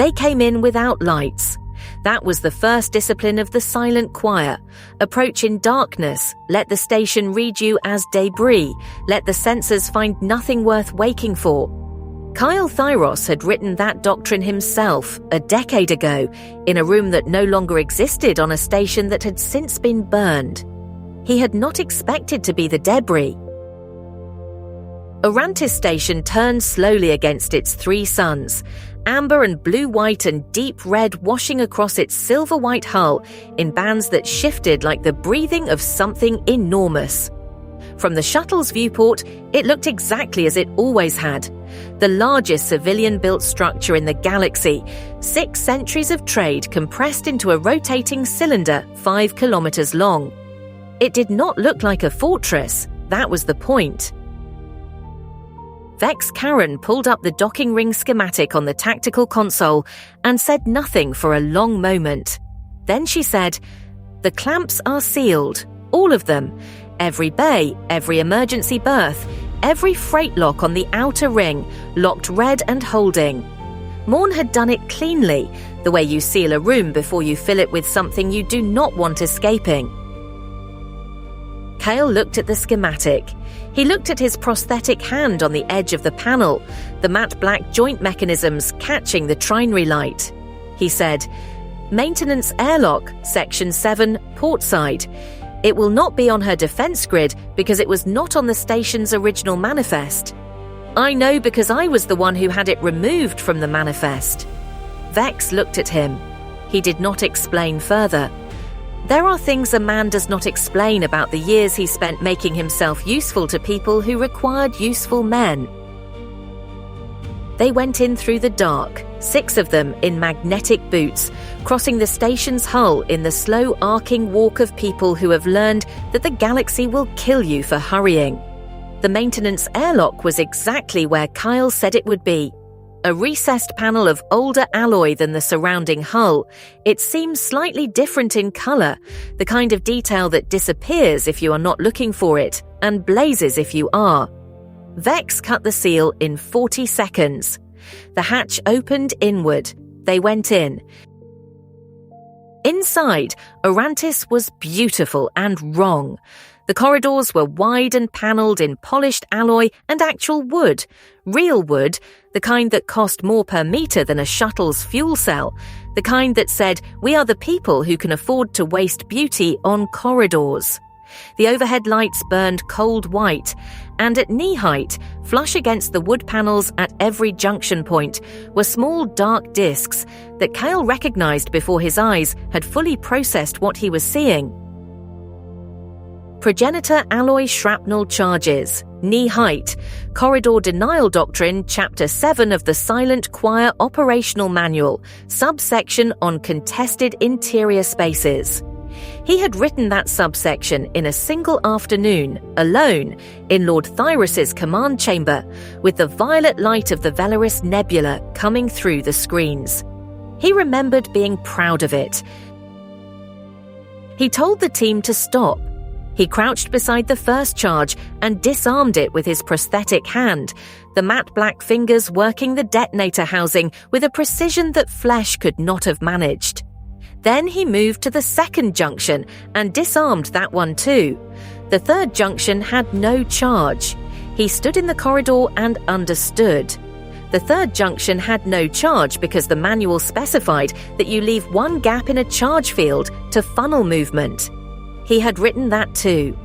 They came in without lights. That was the first discipline of the silent choir. Approach in darkness, let the station read you as debris, let the sensors find nothing worth waking for. Kael Thyros had written that doctrine himself a decade ago in a room that no longer existed on a station that had since been burned. He had not expected to be the debris. Aurantis Station turned slowly against its three suns, amber and blue-white and deep red washing across its silver-white hull in bands that shifted like the breathing of something enormous. From the shuttle's viewport, it looked exactly as it always had. The largest civilian-built structure in the galaxy, 6 centuries of trade compressed into a rotating cylinder 5 kilometers long. It did not look like a fortress, that was the point. Vex Karran pulled up the docking ring schematic on the tactical console and said nothing for a long moment. Then she said, "The clamps are sealed, all of them. Every bay, every emergency berth, every freight lock on the outer ring, locked red and holding." Morne had done it cleanly, the way you seal a room before you fill it with something you do not want escaping. Kael looked at the schematic. He looked at his prosthetic hand on the edge of the panel, the matte black joint mechanisms catching the trinary light. He said, "Maintenance airlock, Section 7, port side. It will not be on her defense grid because it was not on the station's original manifest. I know because I was the one who had it removed from the manifest." Vex looked at him. He did not explain further. There are things a man does not explain about the years he spent making himself useful to people who required useful men. They went in through the dark, 6 of them in magnetic boots, crossing the station's hull in the slow arcing walk of people who have learned that the galaxy will kill you for hurrying. The maintenance airlock was exactly where Kael said it would be. A recessed panel of older alloy than the surrounding hull, it seems slightly different in color, the kind of detail that disappears if you are not looking for it, and blazes if you are. Vex cut the seal in 40 seconds. The hatch opened inward. They went in. Inside, Aurantis was beautiful and wrong. The corridors were wide and panelled in polished alloy and actual wood. Real wood, the kind that cost more per metre than a shuttle's fuel cell. The kind that said, "We are the people who can afford to waste beauty on corridors." The overhead lights burned cold white, and at knee height, flush against the wood panels at every junction point, were small dark discs that Kael recognised before his eyes had fully processed what he was seeing. Progenitor-alloy shrapnel charges, knee height, Corridor Denial Doctrine, Chapter 7 of the Silent Choir Operational Manual, subsection on contested interior spaces. He had written that subsection in a single afternoon, alone, in Lord Thyros's command chamber, with the violet light of the Velaris Nebula coming through the screens. He remembered being proud of it. He told the team to stop. He crouched beside the first charge and disarmed it with his prosthetic hand, the matte black fingers working the detonator housing with a precision that flesh could not have managed. Then he moved to the second junction and disarmed that one too. The third junction had no charge. He stood in the corridor and understood. The third junction had no charge because the manual specified that you leave one gap in a charge field to funnel movement. He had written that too.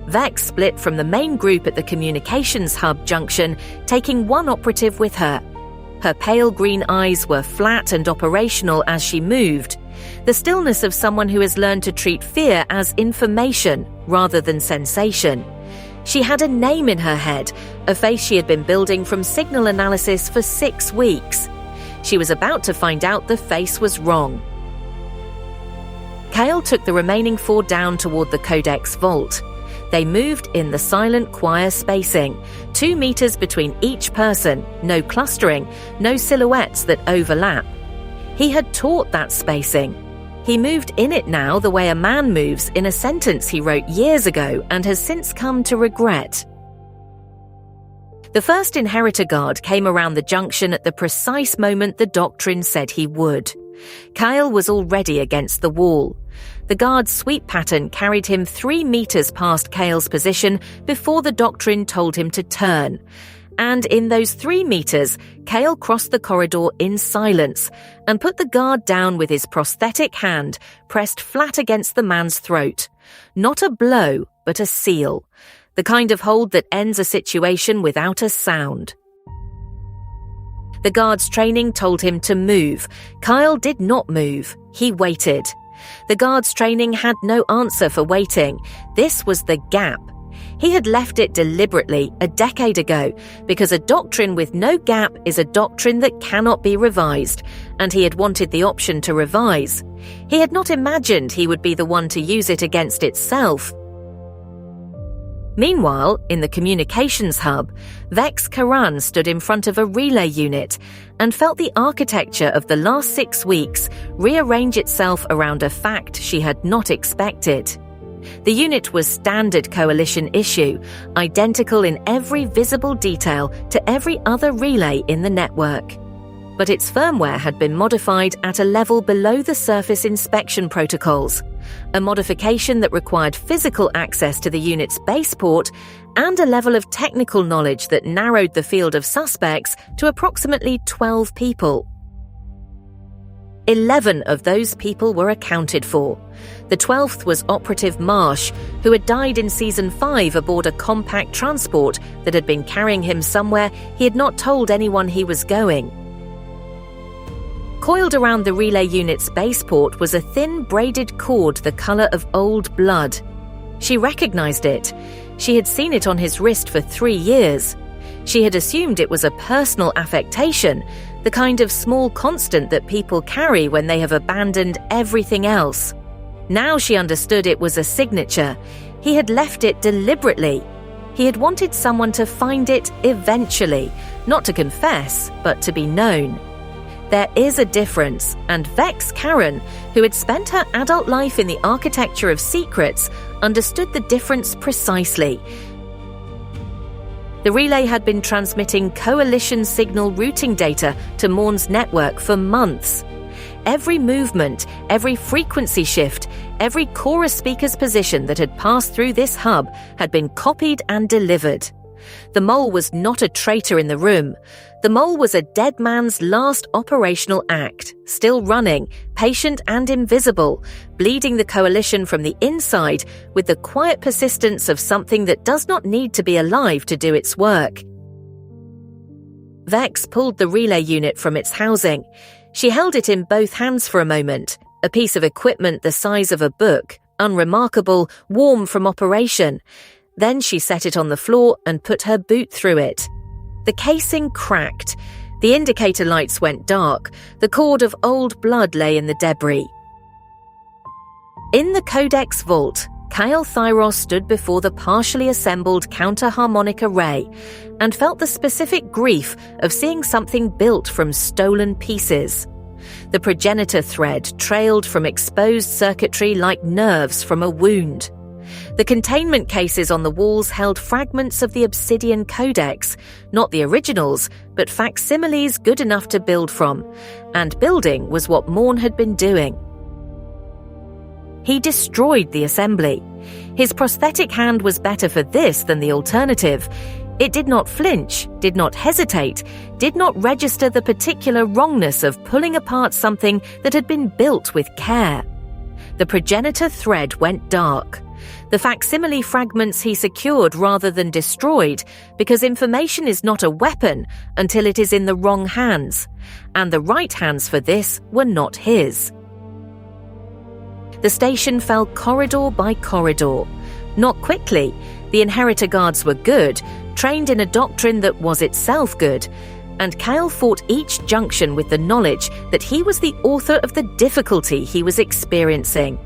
Vex split from the main group at the communications hub junction, taking one operative with her. Her pale green eyes were flat and operational as she moved, the stillness of someone who has learned to treat fear as information rather than sensation. She had a name in her head, a face she had been building from signal analysis for 6 weeks. She was about to find out the face was wrong. Kael took the remaining 4 down toward the Codex vault. They moved in the silent choir spacing, 2 meters between each person, no clustering, no silhouettes that overlap. He had taught that spacing. He moved in it now the way a man moves in a sentence he wrote years ago and has since come to regret. The first Inheritor guard came around the junction at the precise moment the doctrine said he would. Kael was already against the wall. The guard's sweep pattern carried him 3 meters past Kael's position before the doctrine told him to turn. And in those 3 meters, Kael crossed the corridor in silence and put the guard down with his prosthetic hand pressed flat against the man's throat. Not a blow, but a seal. The kind of hold that ends a situation without a sound. The guard's training told him to move. Kael did not move. He waited. The guard's training had no answer for waiting. This was the gap. He had left it deliberately a decade ago because a doctrine with no gap is a doctrine that cannot be revised, and he had wanted the option to revise. He had not imagined he would be the one to use it against itself. Meanwhile, in the communications hub, Vex Karran stood in front of a relay unit and felt the architecture of the last 6 weeks rearrange itself around a fact she had not expected. The unit was standard coalition issue, identical in every visible detail to every other relay in the network. But its firmware had been modified at a level below the surface inspection protocols, a modification that required physical access to the unit's baseport and a level of technical knowledge that narrowed the field of suspects to approximately 12 people. 11 of those people were accounted for. The 12th was Operative Marsh, who had died in Season 5 aboard a compact transport that had been carrying him somewhere he had not told anyone he was going. Coiled around the relay unit's baseport was a thin braided cord the color of old blood. She recognized it. She had seen it on his wrist for 3 years. She had assumed it was a personal affectation, the kind of small constant that people carry when they have abandoned everything else. Now she understood it was a signature. He had left it deliberately. He had wanted someone to find it eventually, not to confess, but to be known. There is a difference, and Vex Karran, who had spent her adult life in the architecture of secrets, understood the difference precisely. The relay had been transmitting coalition signal routing data to Morne's network for months. Every movement, every frequency shift, every chorus speaker's position that had passed through this hub had been copied and delivered. The mole was not a traitor in the room. The mole was a dead man's last operational act, still running, patient and invisible, bleeding the coalition from the inside with the quiet persistence of something that does not need to be alive to do its work. Vex pulled the relay unit from its housing. She held it in both hands for a moment, a piece of equipment the size of a book, unremarkable, warm from operation. Then she set it on the floor and put her boot through it. The casing cracked. The indicator lights went dark. The cord of old blood lay in the debris. In the Codex vault, Kael Thyros stood before the partially assembled counter-harmonic array and felt the specific grief of seeing something built from stolen pieces. The progenitor thread trailed from exposed circuitry like nerves from a wound. The containment cases on the walls held fragments of the Obsidian Codex, not the originals, but facsimiles good enough to build from, and building was what Morne had been doing. He destroyed the assembly. His prosthetic hand was better for this than the alternative. It did not flinch, did not hesitate, did not register the particular wrongness of pulling apart something that had been built with care. The progenitor thread went dark. The facsimile fragments he secured rather than destroyed, because information is not a weapon until it is in the wrong hands, and the right hands for this were not his. The station fell corridor by corridor. Not quickly. The Inheritor guards were good, trained in a doctrine that was itself good, and Kael fought each junction with the knowledge that he was the author of the difficulty he was experiencing.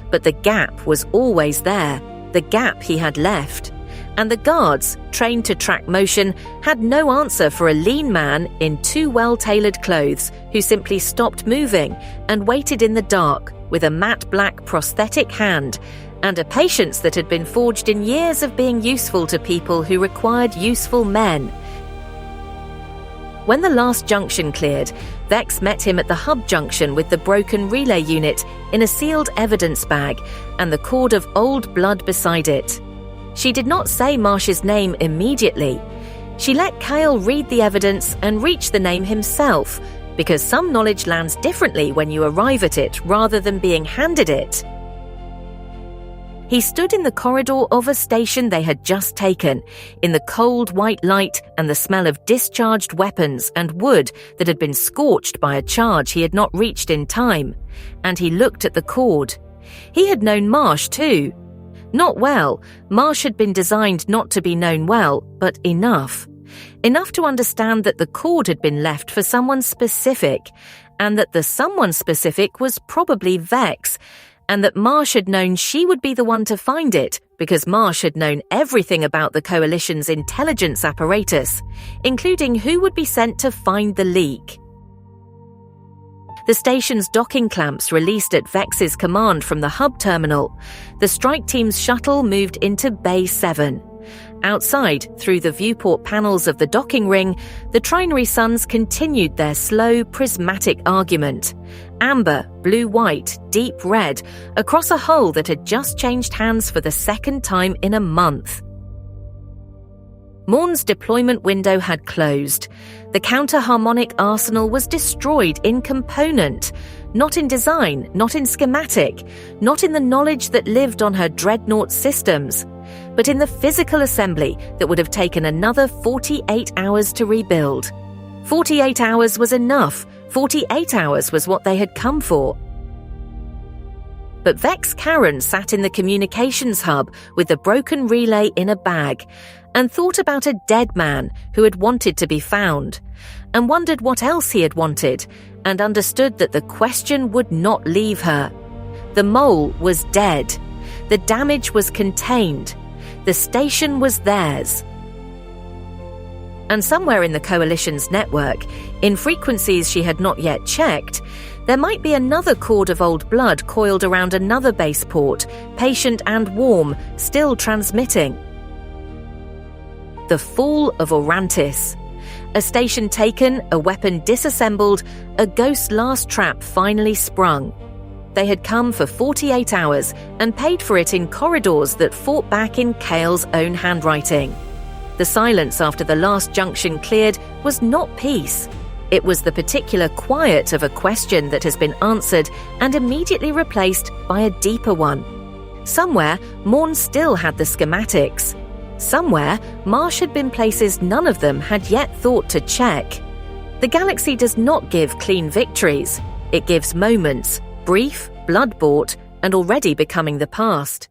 But the gap was always there, the gap he had left. And the guards, trained to track motion, had no answer for a lean man in too well-tailored clothes who simply stopped moving and waited in the dark with a matte black prosthetic hand and a patience that had been forged in years of being useful to people who required useful men, When the last junction cleared, Vex met him at the hub junction with the broken relay unit in a sealed evidence bag and the cord of old blood beside it. She did not say Marsh's name immediately. She let Kael read the evidence and reach the name himself, because some knowledge lands differently when you arrive at it rather than being handed it. He stood in the corridor of a station they had just taken, in the cold white light and the smell of discharged weapons and wood that had been scorched by a charge he had not reached in time, and he looked at the cord. He had known Marsh too. Not well. Marsh had been designed not to be known well, but enough. Enough to understand that the cord had been left for someone specific, and that the someone specific was probably Vex, and that Marsh had known she would be the one to find it because Marsh had known everything about the Coalition's intelligence apparatus, including who would be sent to find the leak. The station's docking clamps released at Vex's command from the hub terminal. The strike team's shuttle moved into Bay 7. Outside, through the viewport panels of the docking ring, the trinary suns continued their slow, prismatic argument. Amber, blue-white, deep red, across a hull that had just changed hands for the second time in a month. Morne's deployment window had closed. The counter-harmonic arsenal was destroyed in component, not in design, not in schematic, not in the knowledge that lived on her dreadnought systems, but in the physical assembly that would have taken another 48 hours to rebuild. 48 hours was enough. 48 hours was what they had come for. But Vex Karran sat in the communications hub with the broken relay in a bag and thought about a dead man who had wanted to be found, and wondered what else he had wanted, and understood that the question would not leave her. The mole was dead. The damage was contained. The station was theirs. And somewhere in the Coalition's network, in frequencies she had not yet checked, there might be another cord of old blood coiled around another base port, patient and warm, still transmitting. The fall of Aurantis. A station taken, a weapon disassembled, a ghost last trap finally sprung. They had come for 48 hours and paid for it in corridors that fought back in Kael's own handwriting. The silence after the last junction cleared was not peace. It was the particular quiet of a question that has been answered and immediately replaced by a deeper one. Somewhere, Morne still had the schematics. Somewhere, Marsh had been places none of them had yet thought to check. The galaxy does not give clean victories. It gives moments, brief, blood-bought, and already becoming the past.